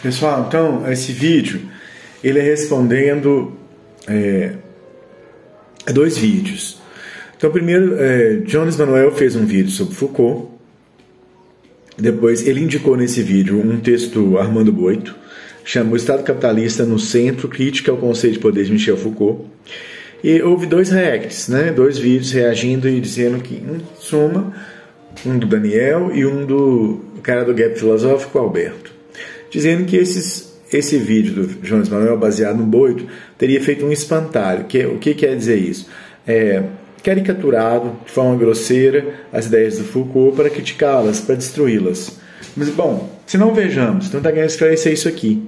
Pessoal, então esse vídeo ele é respondendo a dois vídeos. Então primeiro, Jones Manuel fez um vídeo sobre Foucault. Depois ele indicou nesse vídeo um texto Armando Boito, chama O Estado Capitalista no Centro, Crítica ao Conceito de Poder de Michel Foucault. E houve dois reacts, dois vídeos reagindo e dizendo que, em suma, um do Daniel e um do cara do Gap Filosófico, Alberto, dizendo que esse vídeo do Jones Manuel, baseado no Boito, teria feito um espantalho. O que quer dizer isso? Caricaturado de forma grosseira as ideias do Foucault para criticá-las, para destruí-las. Mas, bom, se não vejamos, então está querendo esclarecer isso aqui.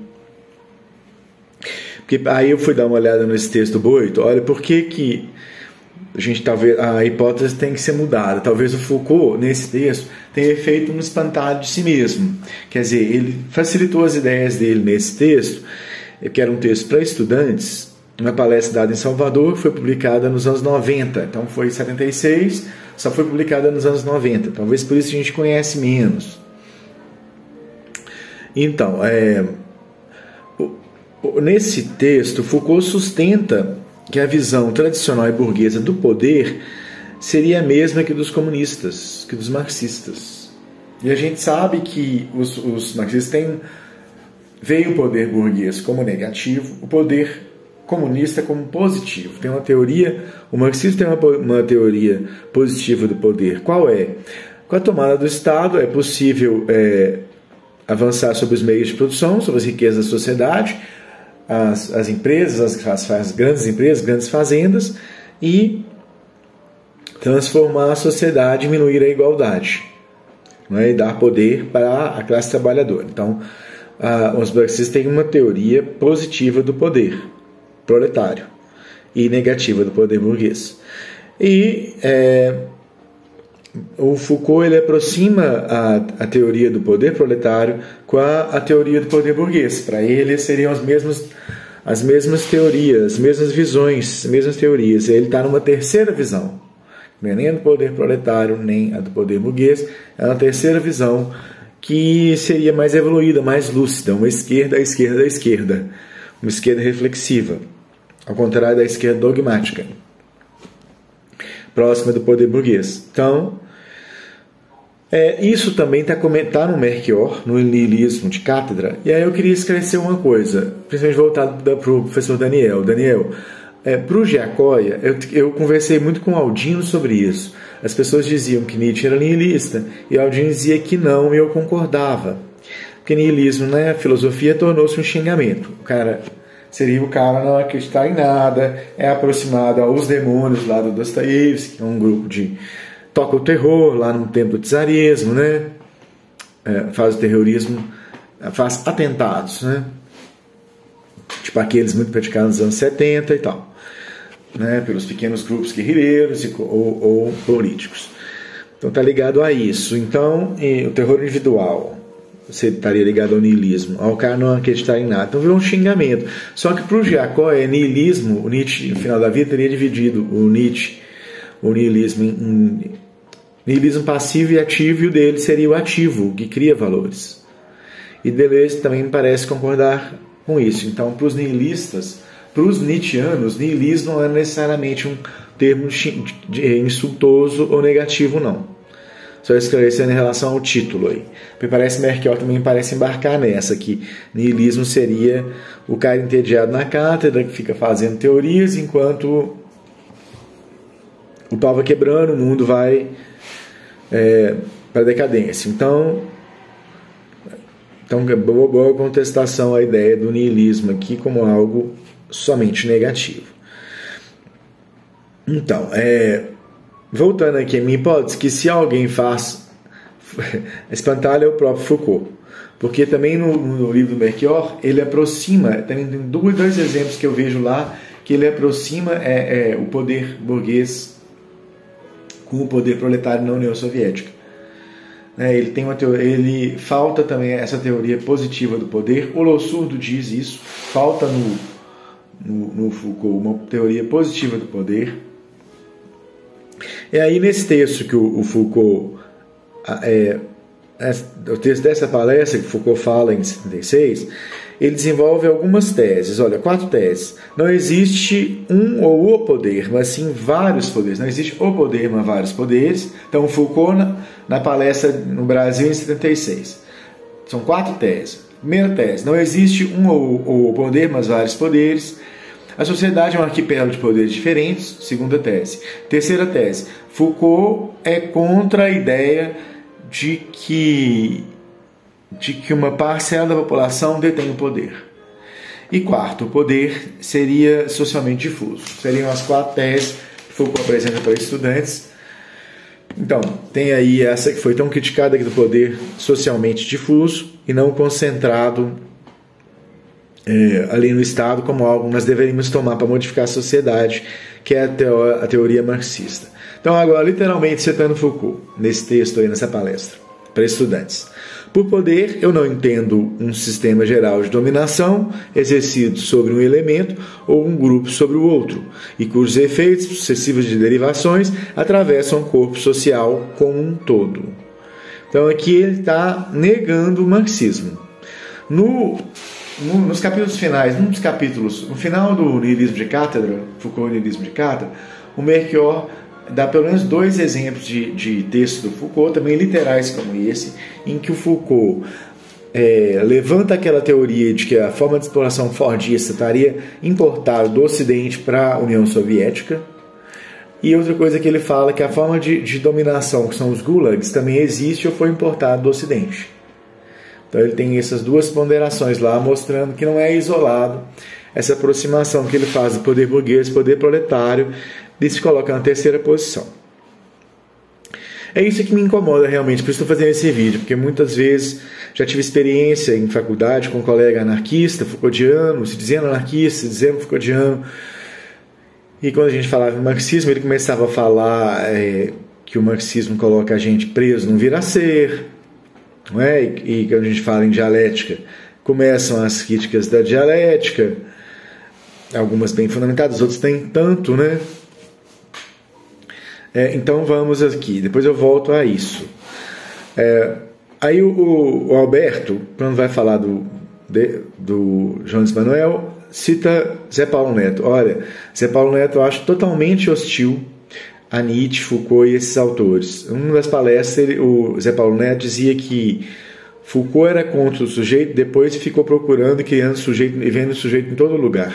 Porque aí eu fui dar uma olhada nesse texto do Boito, olha, por que a hipótese tem que ser mudada. Talvez o Foucault, nesse texto, tenha feito um espantalho de si mesmo. Quer dizer, ele facilitou as ideias dele nesse texto, que era um texto para estudantes, uma palestra dada em Salvador, foi publicada nos anos 90. Então foi em 76, só foi publicada nos anos 90. Talvez por isso a gente conhece menos. Então, nesse texto, Foucault sustenta que a visão tradicional e burguesa do poder seria a mesma que dos comunistas, que dos marxistas. E a gente sabe que os marxistas veem o poder burguês como negativo, o poder comunista como positivo. Tem uma teoria, o marxismo tem uma teoria positiva do poder. Qual é? Com a tomada do Estado é possível avançar sobre os meios de produção, sobre as riquezas da sociedade, as empresas, as grandes empresas, grandes fazendas, e transformar a sociedade, diminuir a igualdade, e dar poder para a classe trabalhadora. Então, os marxistas têm uma teoria positiva do poder proletário e negativa do poder burguês. E o Foucault ele aproxima a teoria do poder proletário com a teoria do poder burguês. Para ele seriam as mesmas teorias, as mesmas visões, as mesmas teorias. Ele está numa terceira visão, não é nem a do poder proletário nem a do poder burguês, é uma terceira visão que seria mais evoluída, mais lúcida, uma esquerda à esquerda da esquerda, uma esquerda reflexiva, ao contrário da esquerda dogmática, próxima do poder burguês. Então, isso também está no Melchior, no niilismo de cátedra. E aí eu queria esclarecer uma coisa, principalmente voltado para o professor Daniel. Para o Giacoia, eu conversei muito com o Aldino sobre isso. As pessoas diziam que Nietzsche era niilista, e Aldino dizia que não, e eu concordava. Porque niilismo na filosofia tornou-se um xingamento. Seria o cara não acreditar em nada, é aproximado aos demônios lá do Dostoiévski, que é um grupo de toca o terror lá no tempo do czarismo, faz o terrorismo, faz atentados, tipo aqueles muito praticados nos anos 70 e tal, pelos pequenos grupos guerrilheiros ou políticos. Então está ligado a isso. Então o terror individual, você estaria ligado ao niilismo, ao cara não acreditar em nada. Então virou um xingamento. Só que para o Giacoia, niilismo, o Nietzsche, no final da vida, teria dividido o niilismo em niilismo passivo e ativo, e o dele seria o ativo, que cria valores. E Deleuze também me parece concordar com isso. Então, para os niilistas, para os nietzschianos, niilismo não é necessariamente um termo insultoso ou negativo, não. Só esclarecendo em relação ao título aí. Porque parece Melchior também parece embarcar nessa, que niilismo seria o cara entediado na cátedra, que fica fazendo teorias, enquanto o pau vai quebrando, o mundo vai para a decadência. Então boa contestação à ideia do niilismo aqui como algo somente negativo. Então, voltando aqui a minha hipótese, que se alguém faz espantalho é o próprio Foucault, porque também no livro do Melchior ele aproxima, também tem dois exemplos que eu vejo lá, que ele aproxima o poder burguês com o poder proletário na União Soviética. Ele tem ele falta também essa teoria positiva do poder. O Lossurdo diz isso, falta no Foucault uma teoria positiva do poder. E aí nesse texto que o Foucault o texto dessa palestra que Foucault fala em 76, ele desenvolve algumas teses, olha, 4 teses. Não existe um ou o poder, mas sim vários poderes. Não existe o poder, mas vários poderes. Então, Foucault, na palestra no Brasil, em 76. São 4 teses. Primeira tese, não existe um ou o poder, mas vários poderes. A sociedade é um arquipélago de poderes diferentes. Segunda tese. Terceira tese, Foucault é contra a ideia de que uma parcela da população detém o poder. E quarto, o poder seria socialmente difuso. Seriam as 4 teses que Foucault apresenta para estudantes. Então, tem aí essa que foi tão criticada aqui do poder socialmente difuso e não concentrado ali no Estado como algo que nós deveríamos tomar para modificar a sociedade, que é a teoria marxista. Então, agora, literalmente citando Foucault, nesse texto aí, nessa palestra, para estudantes. Por poder, eu não entendo um sistema geral de dominação exercido sobre um elemento ou um grupo sobre o outro, e cujos efeitos sucessivos de derivações atravessam o corpo social como um todo. Então aqui ele está negando o marxismo. Nos capítulos finais, no final do Niilismo de Cátedra, Foucault Niilismo de Cátedra, o Melchior dá pelo menos 2 exemplos de textos do Foucault, também literais como esse, em que o Foucault levanta aquela teoria de que a forma de exploração fordista estaria importada do Ocidente para a União Soviética. E outra coisa que ele fala é que a forma de dominação, que são os gulags, também existe ou foi importada do Ocidente. Então ele tem essas 2 ponderações lá, mostrando que não é isolado essa aproximação que ele faz do poder burguês, poder proletário, e se coloca na terceira posição. É isso que me incomoda realmente, por isso estou fazendo esse vídeo, porque muitas vezes já tive experiência em faculdade com um colega anarquista, Foucaultiano, se dizendo anarquista, se dizendo Foucaultiano, e quando a gente falava em marxismo, ele começava a falar que o marxismo coloca a gente preso num vir a ser, não é? E quando a gente fala em dialética, começam as críticas da dialética, algumas bem fundamentadas, outras nem tanto, né? Então vamos aqui, depois eu volto a isso. Aí o Alberto, quando vai falar do Jones Manuel, cita Zé Paulo Neto. Olha, Zé Paulo Neto eu acho totalmente hostil a Nietzsche, Foucault e esses autores. Em uma das palestras, o Zé Paulo Neto dizia que Foucault era contra o sujeito, depois ficou procurando e criando sujeito e vendo o sujeito em todo lugar.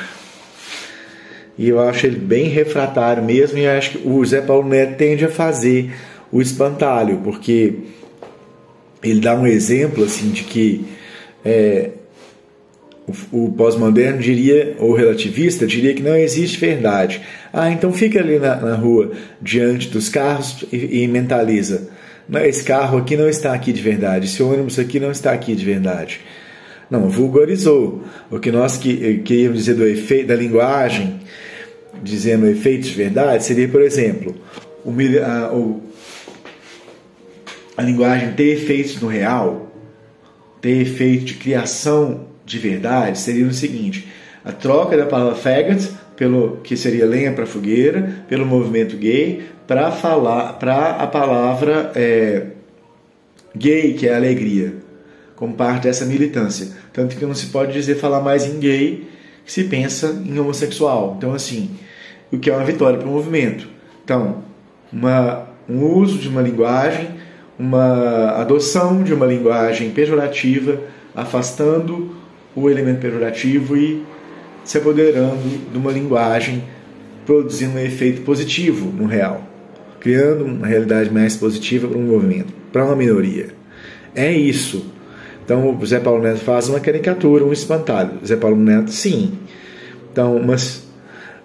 E eu acho ele bem refratário mesmo, e acho que o Zé Paulo Neto tende a fazer o espantalho, porque ele dá um exemplo assim, de que o pós-moderno diria, ou relativista, diria que não existe verdade. Então fica ali na rua, diante dos carros e mentaliza, esse carro aqui não está aqui de verdade, esse ônibus aqui não está aqui de verdade. Não, vulgarizou. O que nós queríamos dizer do efeito da linguagem, dizendo efeitos de verdade, seria, por exemplo, a linguagem ter efeitos no real, ter efeito de criação de verdade, seria o seguinte: a troca da palavra faggot, que seria lenha para fogueira, pelo movimento gay, para a palavra gay, que é alegria, como parte dessa militância. Tanto que não se pode falar mais em gay que se pensa em homossexual. Então, assim, o que é uma vitória para o movimento. Então, um uso de uma linguagem, uma adoção de uma linguagem pejorativa, afastando o elemento pejorativo e se apoderando de uma linguagem, produzindo um efeito positivo no real, criando uma realidade mais positiva para um movimento, para uma minoria. É isso. Então o Zé Paulo Neto faz uma caricatura, um espantalho. Zé Paulo Neto, sim. Então, mas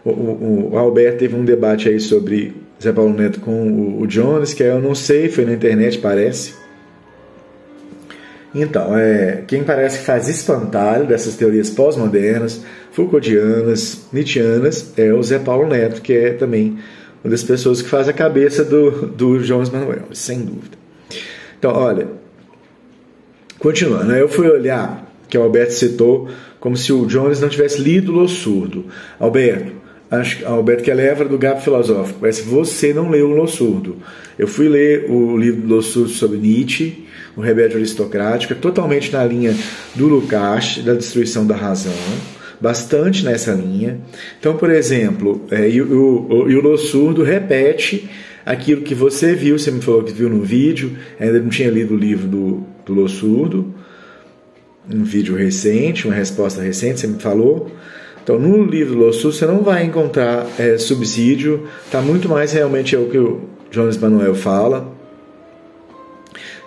o Alberto teve um debate aí sobre Zé Paulo Neto com o Jones, que eu não sei, foi na internet, parece. Então, quem parece que faz espantalho dessas teorias pós-modernas, Foucaultianas, Nietzscheanas, é o Zé Paulo Neto, que é também uma das pessoas que faz a cabeça do Jones Manuel, sem dúvida. Então, olha, continuando, eu fui olhar, que o Alberto citou, como se o Jones não tivesse lido Lo Surdo. Alberto que é leva do Gap Filosófico, parece que você não leu o Lo Surdo. Eu fui ler o livro do Lo Surdo sobre Nietzsche, o Rebelde Aristocrático, é totalmente na linha do Lukács, da destruição da razão, bastante nessa linha. Então, por exemplo, o Lossurdo repete aquilo que você viu, você me falou que viu no vídeo, ainda não tinha lido o livro do Lossurdo, um vídeo recente, uma resposta recente, você me falou. Então, no livro do Lossurdo você não vai encontrar subsídio, está muito mais realmente o que o Jones Manuel fala.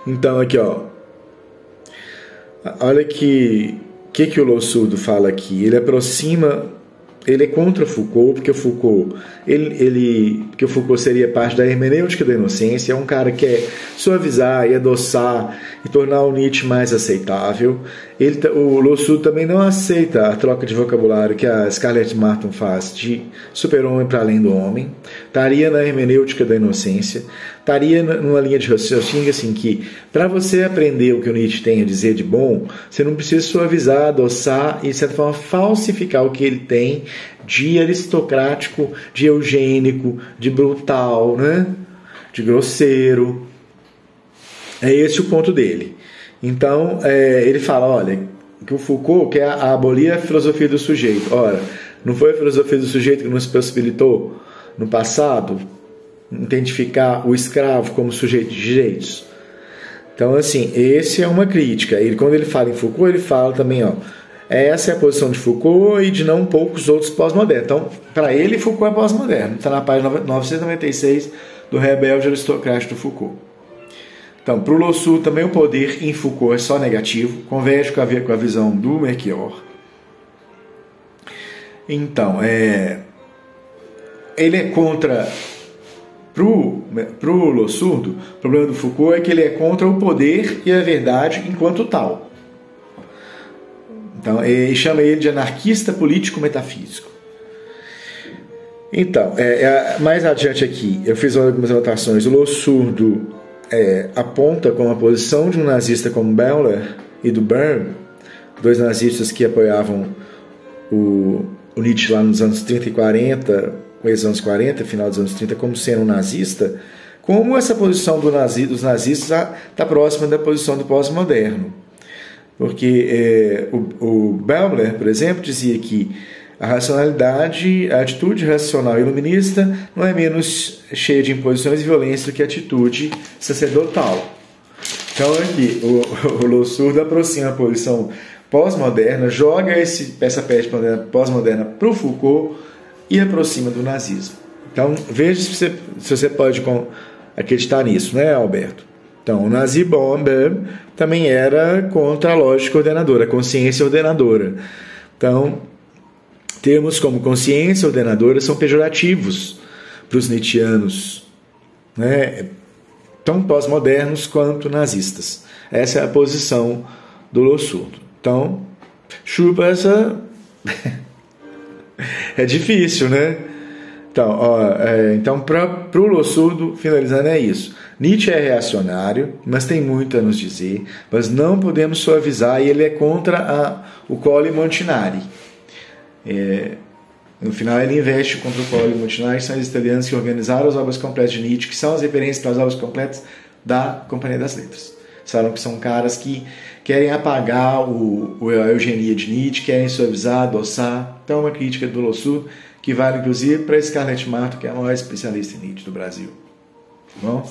Então, aqui, ó, olha que o Lossurdo fala aqui. Ele aproxima, ele é contra Foucault, porque o Foucault, porque o Foucault seria parte da hermenêutica da inocência, é um cara que quer suavizar e adoçar e tornar o Nietzsche mais aceitável. O Lossurdo também não aceita a troca de vocabulário que a Scarlett Martin faz de super-homem para além do homem. Estaria na hermenêutica da inocência, estaria numa linha de raciocínio assim, que para você aprender o que o Nietzsche tem a dizer de bom, você não precisa suavizar, adoçar e de certa forma falsificar o que ele tem de aristocrático, de eugênico, de brutal, né? De grosseiro. É esse o ponto dele. Então, ele fala, olha, que o Foucault quer abolir a filosofia do sujeito. Ora, não foi a filosofia do sujeito que nos possibilitou, no passado, identificar o escravo como sujeito de direitos? Então, assim, esse é uma crítica. Quando ele fala em Foucault, ele fala também, ó, essa é a posição de Foucault e de não poucos outros pós-modernos. Então, para ele, Foucault é pós-moderno. Está na página 996 do Rebelde Aristocrático do Foucault. Então, para o Lossurdo também o poder em Foucault é só negativo, converge com a visão do Melchior. Então, ele é contra, para o Lossurdo, o problema do Foucault é que ele é contra o poder e a verdade enquanto tal. Então, ele chama ele de anarquista político-metafísico. Então, mais adiante aqui, eu fiz algumas anotações. O Lossurdo aponta como a posição de um nazista como Bauer e do Byrne, dois nazistas que apoiavam o Nietzsche lá nos anos 30 e 40, nos anos 40, final dos anos 30, como sendo um nazista, como essa posição dos nazistas está próxima da posição do pós-moderno. Porque o Bauer, por exemplo, dizia que a racionalidade, a atitude racional e iluminista não é menos cheia de imposições e violência do que a atitude sacerdotal. Então aqui, o Lossurdo aproxima a posição pós-moderna, joga essa peste pós-moderna para o Foucault e aproxima do nazismo. Então veja se você pode acreditar nisso, né, Alberto? Então o Nazi Bomber também era contra a lógica ordenadora, a consciência ordenadora. Então, termos como consciência ordenadora são pejorativos para os nietzschianos, né? Tão pós-modernos quanto nazistas. Essa é a posição do Lossurdo. Então, chupa essa... é difícil, né? Então, para o Lossurdo, finalizando, é isso. Nietzsche é reacionário, mas tem muito a nos dizer, mas não podemos suavizar, e ele é contra o Colle Montinari. No final ele investe contra o Colle Montinari, que são os italianos que organizaram as obras completas de Nietzsche, que são as referências para as obras completas da Companhia das Letras. Sabem que são caras que querem apagar a eugenia de Nietzsche, querem suavizar, adoçar. Então é uma crítica do Lossurdo que vale inclusive para Scarlett Martin, que é a maior especialista em Nietzsche do Brasil. Tá bom?